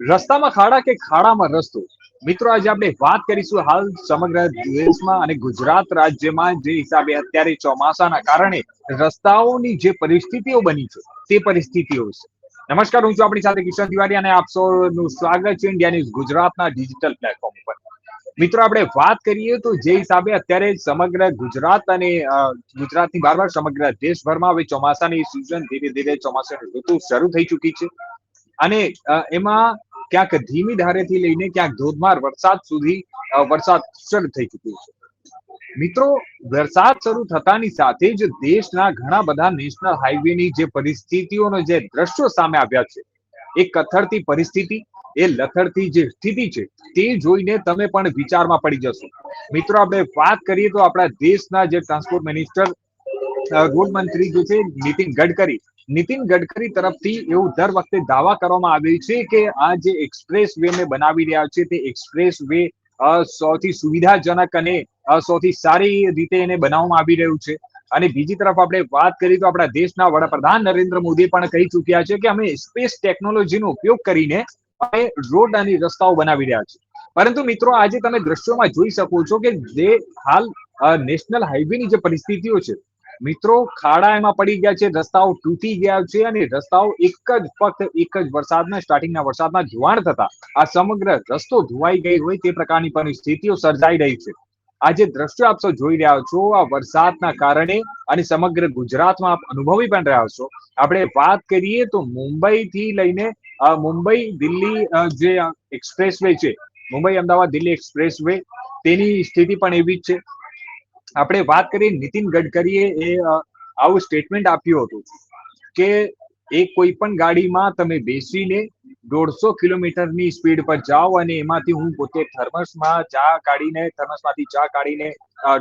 રસ્તામાં ખાડા કે ખાડામાં રસ્તો. મિત્રો, આજે આપણે વાત કરીશું હાલ સમગ્ર દેશમાં અને ગુજરાત રાજ્યમાં જે હિસાબે અત્યારે ચોમાસાના કારણે રસ્તાઓની જે પરિસ્થિતિઓ બની છે તે પરિસ્થિતિઓ છે. નમસ્કાર, હું છું આપણી સાથે કિશન તિવારી અને આપ સૌનું સ્વાગત છે ઇન્ડિયા ન્યૂઝ ગુજરાતના ડિજિટલ પ્લેટફોર્મ પર. મિત્રો, આપણે વાત કરીએ તો જે હિસાબે અત્યારે સમગ્ર ગુજરાત અને ગુજરાતની બહાર સમગ્ર દેશભરમાં હવે ચોમાસાની સિઝન ધીરે ધીરે ચોમાસાની ઋતુ શરૂ થઈ ચૂકી છે અને એમાં ક્યાંક ધીમી ધારેથી લઈને ક્યાંક ધોધમાર વરસાદ સુધી વરસાદ શરૂ થઈ ચૂક્યો છે. મિત્રો, વરસાદ શરૂ થતાની સાથે જ દેશના ઘણા બધા નેશનલ હાઈવેની જે પરિસ્થિતિઓનો જે દ્રશ્યો સામે આવ્યા છે, એ કથળતી પરિસ્થિતિ, એ લથડતી જે સ્થિતિ છે તે જોઈને તમે પણ વિચારમાં પડી જશો. મિત્રો, આપણે વાત કરીએ તો આપણા દેશના જે ટ્રાન્સપોર્ટ મિનિસ્ટર રોડ મંત્રી જે છે નીતિન ગડકરી તરફથી એવું દર વખતે દાવા કરવામાં આવે છે કે આ જે એક્સપ્રેસ વે ને બનાવી રહ્યા છે તે એક્સપ્રેસ વે સૌથી સુવિધાજનક અને સૌથી સારી રીતે એને બનાવવામાં આવી રહ્યું છે. અને બીજી તરફ આપણે વાત કરીએ તો આપણા દેશના વડાપ્રધાન નરેન્દ્ર મોદી પણ કહી ચુક્યા છે કે અમે સ્પેસ ટેકનોલોજીનો ઉપયોગ કરીને અમે રોડ અને રસ્તાઓ બનાવી રહ્યા છે. પરંતુ મિત્રો, આજે તમે દ્રશ્યોમાં જોઈ શકો છો કે જે હાલ નેશનલ હાઈવેની જે પરિસ્થિતિઓ છે, મિત્રો, ખાડા એમાં પડી ગયા છે, રસ્તાઓ તૂટી ગયા છે અને રસ્તાઓ ફક્ત એક જ વરસાદના સ્ટાર્ટિંગના વરસાદમાં ધોવાણ થતા આ સમગ્ર રસ્તો ધોવાઈ ગઈ હોય તે પ્રકારની પરિસ્થિતિઓ સર્જાઈ રહી છે. આ જે દ્રશ્યો આપ સૌ જોઈ રહ્યા છો આ વરસાદના કારણે અને સમગ્ર ગુજરાતમાં આપ અનુભવી પણ રહ્યા છો. આપણે વાત કરીએ તો મુંબઈ થી લઈને મુંબઈ દિલ્હી જે એક્સપ્રેસ વે છે, મુંબઈ અમદાવાદ દિલ્હી એક્સપ્રેસ વે, તેની સ્થિતિ પણ એવી જ છે. આપણે વાત કરીએ, નીતિન ગડકરીએ આવું સ્ટેટમેન્ટ આપ્યું હતું કે કોઈ પણ ગાડીમાં તમે બેસીને 150 કિલોમીટરની સ્પીડ પર જાઓ અને એમાંથી હું પોતે થર્મસમાંથી ચા કાઢીને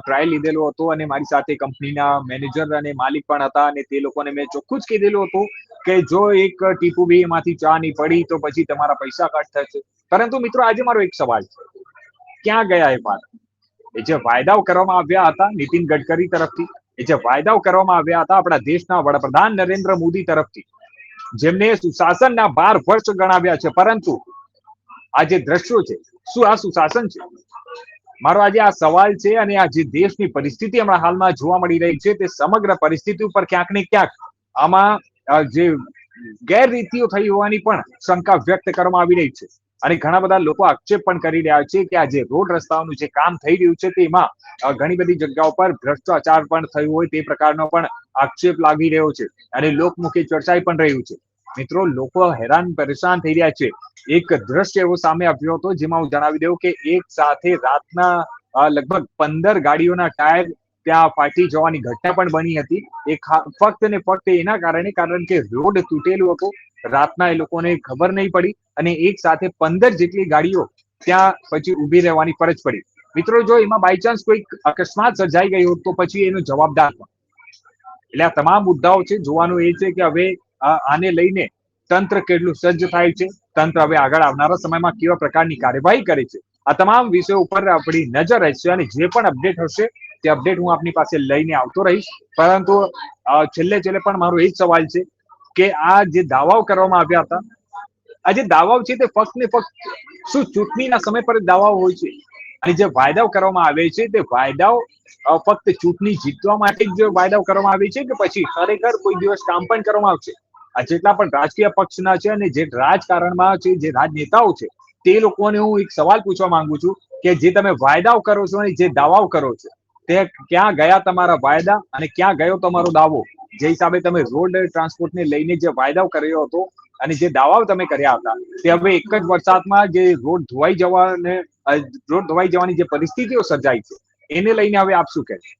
ટ્રાયલ લીધેલો હતો અને મારી સાથે કંપનીના મેનેજર અને માલિક પણ હતા અને તે લોકોને મેં ચોખ્ખું જ કીધેલું હતું કે જો એક ટીપુ બી એમાંથી ચા નહીં પડી તો પછી તમારા પૈસા કટ થશે. પરંતુ મિત્રો, આજે મારો એક સવાલ છે, ક્યાં ગયા એ વાત? એ જે વાયદાઓ કરવામાં આવ્યા હતા નીતિન ગડકરી તરફથી, એ જે વાયદાઓ કરવામાં આવ્યા હતા આપણા દેશના વડાપ્રધાન નરેન્દ્ર મોદી તરફથી, જેમને સુશાસનના 12 વર્ષ ગણાવ્યા છે, પરંતુ આ જે દ્રશ્યો છે, શું આ સુશાસન છે? મારો આજે આ સવાલ છે અને આ જે દેશની પરિસ્થિતિ હમણાં હાલમાં જોવા મળી રહી છે તે સમગ્ર પરિસ્થિતિ ઉપર ક્યાંક ને ક્યાંક આમાં જે ગેરરીતિઓ થઈ હોવાની પણ શંકા વ્યક્ત કરવામાં આવી રહી છે. અને ઘણા બધા લોકો આક્ષેપ પણ કરી રહ્યા છે કે આ જે રોડ રસ્તાઓનું જે કામ થઈ રહ્યું છે તેમાં ઘણી બધી જગ્યાઓ પર ભ્રષ્ટાચાર પણ થયું હોય તે પ્રકારનો પણ આક્ષેપ લાગી રહ્યો છે અને લોકમુખે ચર્ચાઈ પણ રહ્યું છે. મિત્રો, લોકો હેરાન પરેશાન થઈ રહ્યા છે. એક દ્રશ્ય એવો સામે આવ્યો હતો જેમાં હું જણાવી દઉં કે એક સાથે રાતના લગભગ 15 ગાડીઓના ટાયર ત્યાં ફાટી જવાની ઘટના પણ બની હતી. એ ફક્ત ને ફક્ત એના કારણ કે રોડ તૂટેલું હતું, રાતના એ લોકોને ખબર નહીં પડી અને એક સાથે 15 જેટલી ગાડીઓ ત્યાં પછી ઉભી રહેવાની ફરજ પડી. મિત્રો, જો એમાં બાય ચાન્સ કોઈ અકસ્માત સર્જાઈ ગઈ હોત તો પછી એનો જવાબદાર કોણ? એટલે આ તમામ મુદ્દાઓ છે. જોવાનું એ છે કે હવે આને લઈને તંત્ર કેટલું સજ્જ થાય છે, તંત્ર હવે આગળ આવનારા સમયમાં કેવા પ્રકારની કાર્યવાહી કરે છે, આ તમામ વિષયો ઉપર આપણી નજર રહેશે અને જે પણ અપડેટ હશે તે અપડેટ હું આપની પાસે લઈને આવતો રહીશ. પરંતુ છેલ્લે પણ મારો એ જ સવાલ છે કે આ જે દાવાઓ કરવામાં આવ્યા હતા, આ જે દાવાઓ છે તે ફક્ત ને ફક્ત શું ચૂંટણીના સમય પર દાવાઓ હોય છે? અને જે વાયદાઓ કરવામાં આવે છે તે વાયદાઓ ફક્ત ચૂંટણી જીતવા માટે જ વાયદાઓ કરવામાં આવે છે કે પછી ખરેખર કોઈ દિવસ કામ પણ કરવામાં આવશે? આ જેટલા પણ રાજકીય પક્ષના છે અને જે રાજકારણમાં છે, જે રાજનેતાઓ છે, તે લોકોને હું એક સવાલ પૂછવા માંગુ છું કે જે તમે વાયદાઓ કરો છો અને જે દાવાઓ કરો છો તે ક્યાં ગયા તમારા વાયદા અને ક્યાં ગયો તમારો દાવો? જે હિસાબે તમે રોડ ટ્રાન્સપોર્ટને લઈને જે વાયદાઓ કર્યો હતો અને જે દાવાઓ તમે કર્યા હતા તે હવે એક જ વરસાદમાં જે રોડ ધોવાઈ જવાની જે પરિસ્થિતિઓ સર્જાઈ છે એને લઈને હવે આપ શું કહેશો?